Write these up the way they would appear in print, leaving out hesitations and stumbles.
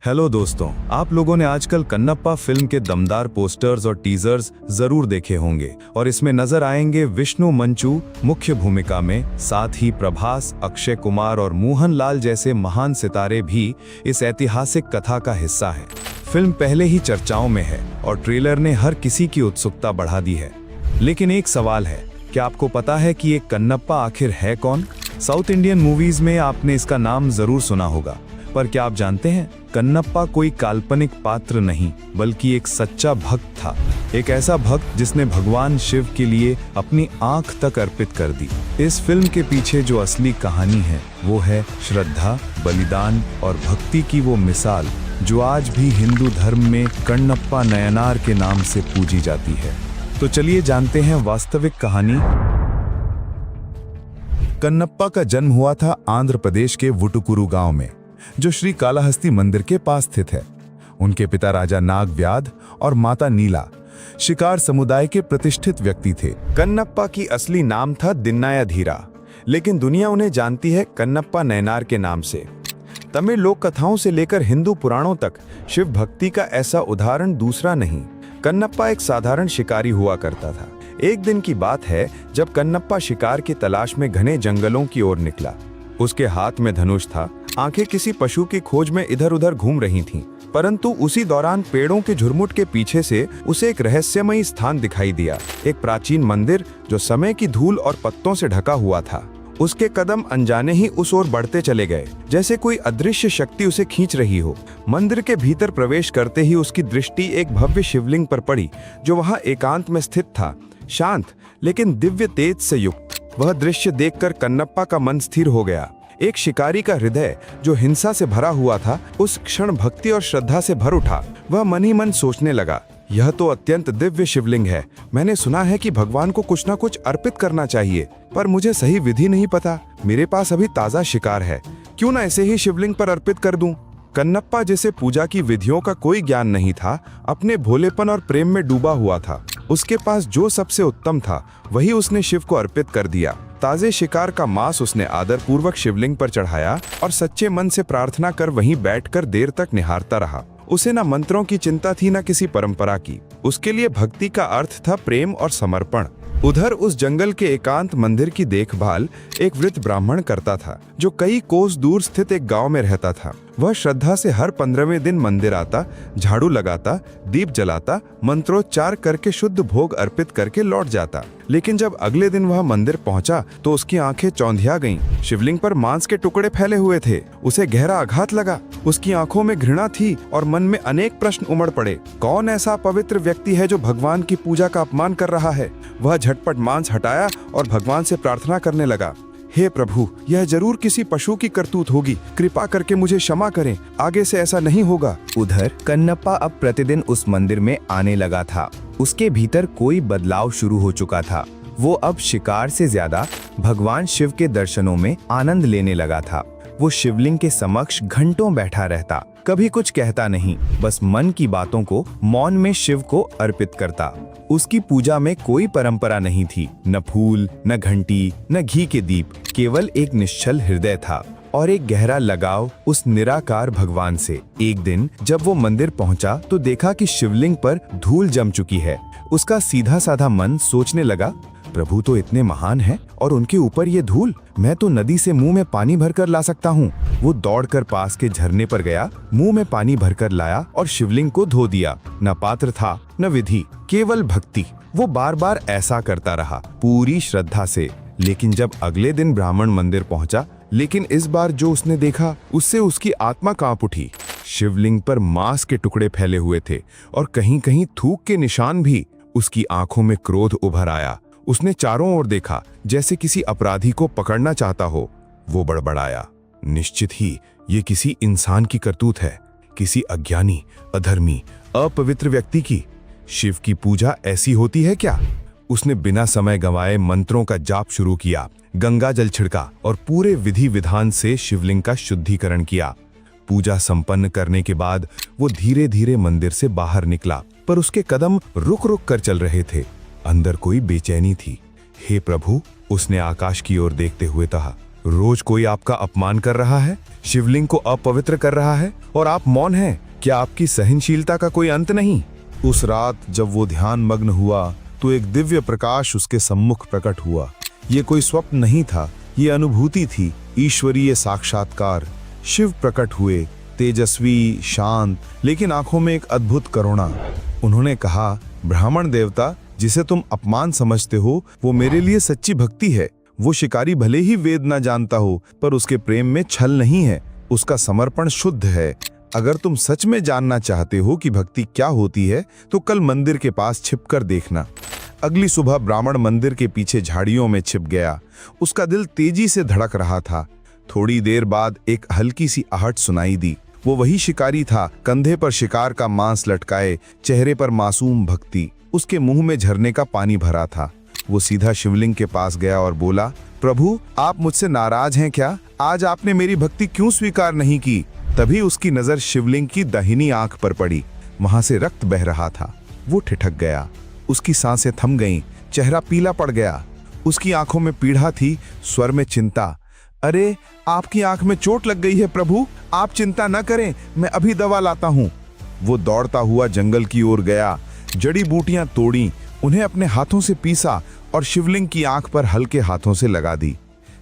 Hello दोस्तों, आप लोगों ने आजकल कन्नप्पा फिल्म के दमदार पोस्टर्स और टीजर्स जरूर देखे होंगे और इसमें नजर आएंगे विष्णु मंचू मुख्य भूमिका में, साथ ही प्रभास, अक्षय कुमार और मोहनलाल जैसे महान सितारे भी इस ऐतिहासिक कथा का हिस्सा हैं। फिल्म पहले ही चर्चाओं में है और ट्रेलर ने हर किसी की उत्सुकता बढ़ा दी है। लेकिन एक सवाल है, क्या आपको पता है कि ये कन्नप्पा आखिर है कौन? साउथ इंडियन मूवीज में आपने इसका नाम जरूर सुना होगा, पर क्या आप जानते हैं, कन्नप्पा कोई काल्पनिक पात्र नहीं बल्कि एक सच्चा भक्त था। एक ऐसा भक्त जिसने भगवान शिव के लिए अपनी आंख तक अर्पित कर दी। इस फिल्म के पीछे जो असली कहानी है वो है श्रद्धा, बलिदान और भक्ति की वो मिसाल जो आज भी हिंदू धर्म में कन्नप्पा नयनार के नाम से पूजी जाती है। तो चलिए जानते हैं वास्तविक कहानी। कन्नप्पा का जन्म हुआ था आंध्र प्रदेश के वुटुकुरु गांव में, जो श्री कालाहस्ती मंदिर के पास स्थित है। उनके पिता राजा नागव्याध और माता नीला शिकार समुदाय के प्रतिष्ठित व्यक्ति थे। कन्नप्पा की असली नाम था दिन्नायाधीरा, लेकिन दुनिया उन्हें जानती है कन्नप्पा नयनार के नाम से। तमिल लोक कथाओं से लेकर हिंदू पुराणों तक शिव भक्ति का ऐसा उदाहरण दूसरा नहीं। कन्नप्पा एक साधारण शिकारी हुआ करता था। एक दिन की बात है जब कन्नप्पा शिकार की तलाश में घने जंगलों की ओर निकला। उसके हाथ में धनुष था, आंखें किसी पशु की खोज में इधर उधर घूम रही थीं। परंतु उसी दौरान पेड़ों के झुरमुट के पीछे से उसे एक रहस्यमयी स्थान दिखाई दिया, एक प्राचीन मंदिर जो समय की धूल और पत्तों से ढका हुआ था। उसके कदम अनजाने ही उस ओर बढ़ते चले गए, जैसे कोई अदृश्य शक्ति उसे खींच रही हो। मंदिर के भीतर प्रवेश करते ही उसकी दृष्टि एक भव्य शिवलिंग पर पड़ी, जो वहां एकांत में स्थित था, शांत लेकिन दिव्य तेज से युक्त। वह दृश्य देखकर कन्नप्पा का मन स्थिर हो गया। एक शिकारी का हृदय जो हिंसा से भरा हुआ था, उस क्षण भक्ति और श्रद्धा से भर उठा। वह मन ही मन सोचने लगा, यह तो अत्यंत दिव्य शिवलिंग है। मैंने सुना है कि भगवान को कुछ ना कुछ अर्पित करना चाहिए, पर मुझे सही विधि नहीं पता। मेरे पास अभी ताजा शिकार है, क्यों ना ऐसे ही शिवलिंग पर अर्पित कर दूं? कन्नप्पा, जिसे पूजा की विधियों का कोई ज्ञान नहीं था, अपने भोलेपन और प्रेम में डूबा हुआ था। उसके पास जो सबसे उत्तम था वही उसने शिव को अर्पित कर दिया। ताजे शिकार का मांस उसने आदर पूर्वक शिवलिंग पर चढ़ाया और सच्चे मन से प्रार्थना कर वहीं बैठकर देर तक निहारता रहा। उसे न मंत्रों की चिंता थी, न किसी परंपरा की। उसके लिए भक्ति का अर्थ था प्रेम और समर्पण। उधर उस जंगल के एकांत मंदिर की देखभाल एक वृद्ध ब्राह्मण करता था, जो कई कोस दूर स्थित एक गांव में रहता था। वह श्रद्धा से हर 15वें दिन मंदिर आता, झाड़ू लगाता, दीप जलाता, मंत्रोच्चार करके शुद्ध भोग अर्पित करके लौट जाता। लेकिन जब अगले दिन वह मंदिर पहुंचा तो उसकी आंखें चौंधिया गईं। शिवलिंग पर मांस के टुकड़े फैले हुए थे। उसे गहरा आघात लगा। उसकी आंखों में घृणा थी और मन में अनेक प्रश्न उमड़ पड़े। कौन ऐसा पवित्र व्यक्ति है जो भगवान की पूजा का अपमान कर रहा है? वह झटपट मांस हटाया और भगवान से प्रार्थना करने लगा, हे प्रभु, यह जरूर किसी पशु की करतूत होगी। कृपा करके मुझे क्षमा करें, आगे से ऐसा नहीं होगा। उधर कन्नप्पा अब प्रतिदिन उस मंदिर में आने लगा था। उसके भीतर कोई बदलाव शुरू हो चुका था। वो अब शिकार से ज्यादा भगवान शिव के दर्शनों में आनंद लेने लगा था। वो शिवलिंग के समक्ष घंटों बैठा रहता, कभी कुछ कहता नहीं, बस मन की बातों को मौन में शिव को अर्पित करता। उसकी पूजा में कोई परंपरा नहीं थी, न फूल, न घंटी, न घी के दीप, केवल एक निश्चल हृदय था और एक गहरा लगाव उस निराकार भगवान से। एक दिन जब वो मंदिर पहुंचा तो देखा कि शिवलिंग पर धूल जम चुकी है। उसका सीधा साधा मन सोचने लगा, प्रभु तो इतने महान हैं और उनके ऊपर ये धूल, मैं तो नदी से मुंह में पानी भरकर ला सकता हूँ। वो दौड़कर पास के झरने पर गया, मुंह में पानी भरकर लाया और शिवलिंग को धो दिया। न पात्र था, न विधि, केवल भक्ति। वो बार बार ऐसा करता रहा, पूरी श्रद्धा से। लेकिन जब अगले दिन ब्राह्मण मंदिर पहुंचा, लेकिन इस बार जो उसने देखा उससे उसकी आत्मा कांप उठी। शिवलिंग पर मांस के टुकड़े फैले हुए थे और कहीं कहीं थूक के निशान भी। उसकी आंखों में क्रोध उभर आया। उसने चारों ओर देखा, जैसे किसी अपराधी को पकड़ना चाहता हो। वो बड़बड़ाया, निश्चित ही ये किसी इंसान की करतूत है, किसी अज्ञानी, अधर्मी, अपवित्र व्यक्ति की। शिव की पूजा ऐसी होती है क्या? उसने बिना समय गंवाए मंत्रों का जाप शुरू किया, गंगा जल छिड़का और पूरे विधि विधान से शिवलिंग का शुद्धिकरण किया। पूजा संपन्न करने के बाद वो धीरे धीरे मंदिर से बाहर निकला, पर उसके कदम रुक रुक कर चल रहे थे। अंदर कोई बेचैनी थी। हे प्रभु, उसने आकाश की ओर देखते हुए कहा, रोज कोई आपका अपमान कर रहा है, शिवलिंग को अपवित्र कर रहा है और आप मौन हैं। क्या आपकी सहनशीलता का कोई अंत नहीं? उस रात जब वो ध्यान मग्न हुआ तो एक दिव्य प्रकाश उसके सम्मुख प्रकट हुआ। ये कोई स्वप्न नहीं था, ये अनुभूति थी, ईश्वरीय साक्षात्कार। शिव प्रकट हुए, तेजस्वी, शांत, लेकिन आंखों में एक अद्भुत करुणा। उन्होंने कहा, ब्राह्मण देवता, जिसे तुम अपमान समझते हो वो मेरे लिए सच्ची भक्ति है। वो शिकारी भले ही वेद न जानता हो, पर उसके प्रेम में छल नहीं है, उसका समर्पण शुद्ध है। अगर तुम सच में जानना चाहते हो कि भक्ति क्या होती है तो कल मंदिर के पास छिपकर देखना। अगली सुबह ब्राह्मण मंदिर के पीछे झाड़ियों में छिप गया। उसका दिल तेजी से धड़क रहा था। थोड़ी देर बाद एक हल्की सी आहट सुनाई दी। वो वही शिकारी था, कंधे पर शिकार का मांस लटकाए, चेहरे पर मासूम भक्ति। उसके मुंह में झरने का पानी भरा था। वो सीधा शिवलिंग के पास गया और बोला, प्रभु, आप मुझसे नाराज हैं क्या? आज आपने मेरी भक्ति क्यों स्वीकार नहीं की? तभी उसकी नजर शिवलिंग की दाहिनी आंख पर पड़ी। वहां से रक्त बह रहा था। वो ठिठक गया, उसकी सांसें थम गईं, चेहरा पीला पड़ गया। उसकी आंखों में पीड़ा थी, स्वर में चिंता। अरे, आपकी आंख में चोट लग गई है प्रभु, आप चिंता न करें, मैं अभी दवा लाता हूँ। वो दौड़ता हुआ जंगल की ओर गया, जड़ी बूटियां तोड़ी, उन्हें अपने हाथों से पीसा और शिवलिंग की आंख पर हल्के हाथों से लगा दी।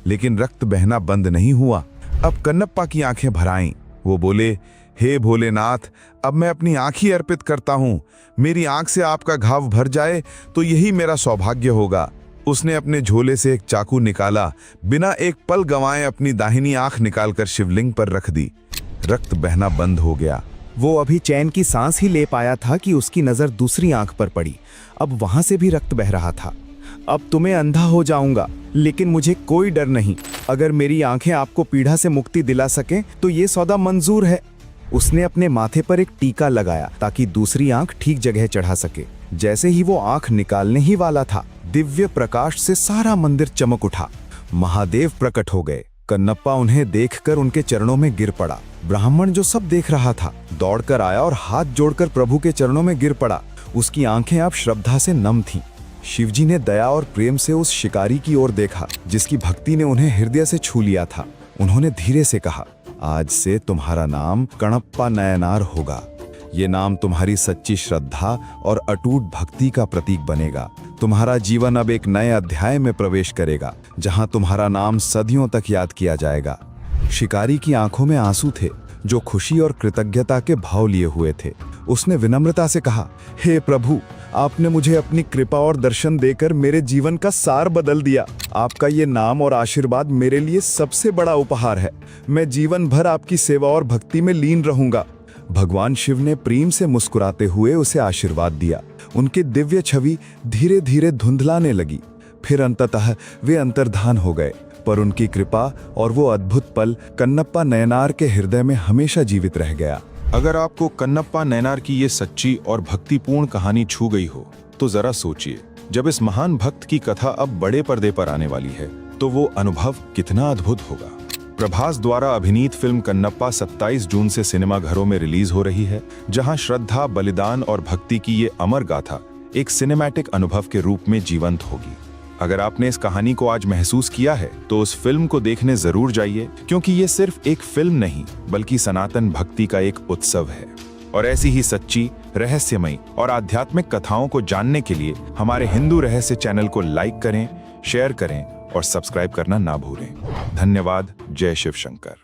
लेकिन रक्त बहना बंद नहीं हुआ। अब कन्नप्पा की आंखें भर आईं। वो बोले, हे भोलेनाथ, अब मैं अपनी आंख ही अर्पित करता हूँ। मेरी आंख से आपका घाव भर जाए तो यही मेरा सौभाग्य होगा। उसने अपने झोले से एक चाकू निकाला, बिना एक पल गंवाए अपनी दाहिनी आंख निकालकर शिवलिंग पर रख दी। रक्त बहना बंद हो गया। वो अभी चैन की सांस ही ले पाया था कि उसकी नजर दूसरी आंख पर पड़ी। अब वहां से भी रक्त बह रहा था। अब तुम्हें अंधा हो जाऊंगा, लेकिन मुझे कोई डर नहीं। अगर मेरी आंखें आपको पीड़ा से मुक्ति दिला सकें तो ये सौदा मंजूर है। उसने अपने माथे पर एक टीका लगाया ताकि दूसरी आंख ठीक जगह चढ़ा सके। जैसे ही वो आंख निकालने ही वाला था, दिव्य प्रकाश से सारा मंदिर चमक उठा। महादेव प्रकट हो गए। कन्नप्पा उन्हें देखकर उनके चरणों में गिर पड़ा। ब्राह्मण जो सब देख रहा था, दौड़कर आया और हाथ जोड़कर प्रभु के चरणों में गिर पड़ा। उसकी आंखें अब श्रद्धा से नम थीं। शिवजी ने दया और प्रेम से उस शिकारी की ओर देखा जिसकी भक्ति ने उन्हें हृदय से छू लिया था। उन्होंने धीरे से कहा, आज से तुम्हारा नाम कणप्पा नयनार होगा। ये नाम तुम्हारी सच्ची श्रद्धा और अटूट भक्ति का प्रतीक बनेगा। तुम्हारा जीवन अब एक नए अध्याय में प्रवेश करेगा, जहां तुम्हारा नाम सदियों तक याद किया जाएगा। शिकारी की आंखों में आंसू थे, जो खुशी और कृतज्ञता के भाव लिए हुए थे। उसने विनम्रता से कहा, हे प्रभु, आपने मुझे अपनी कृपा और दर्शन देकर मेरे जीवन का सार बदल दिया। आपका ये नाम और आशीर्वाद मेरे लिए सबसे बड़ा उपहार है। मैं जीवन भर आपकी सेवा और भक्ति में लीन रहूंगा। भगवान शिव ने प्रेम से मुस्कुराते हुए उसे आशीर्वाद दिया। उनकी दिव्य छवि धीरे धीरे धुंधलाने लगी। फिर अंततः वे अंतर्धान हो गए, पर उनकी कृपा और वो अद्भुत पल कन्नप्पा नयनार के हृदय में हमेशा जीवित रह गया। अगर आपको कन्नप्पा नयनार की ये सच्ची और भक्तिपूर्ण कहानी छू गई हो तो जरा सोचिए, जब इस महान भक्त की कथा अब बड़े पर्दे पर आने वाली है तो वो अनुभव कितना अद्भुत होगा। प्रभास द्वारा अभिनीत फिल्म कन्नप्पा 27 जून से सिनेमाघरों में रिलीज हो रही है, जहां श्रद्धा, बलिदान और भक्ति की ये अमर गाथा एक सिनेमैटिक अनुभव के रूप में जीवंत होगी। अगर आपने इस कहानी को आज महसूस किया है तो उस फिल्म को देखने जरूर जाइए, क्योंकि ये सिर्फ एक फिल्म नहीं बल्कि सनातन भक्ति का एक उत्सव है। और ऐसी ही सच्ची, रहस्यमयी और आध्यात्मिक कथाओं को जानने के लिए हमारे हिंदू रहस्य चैनल को लाइक करें, शेयर करें और सब्सक्राइब करना ना भूलें। धन्यवाद। जय शिव शंकर।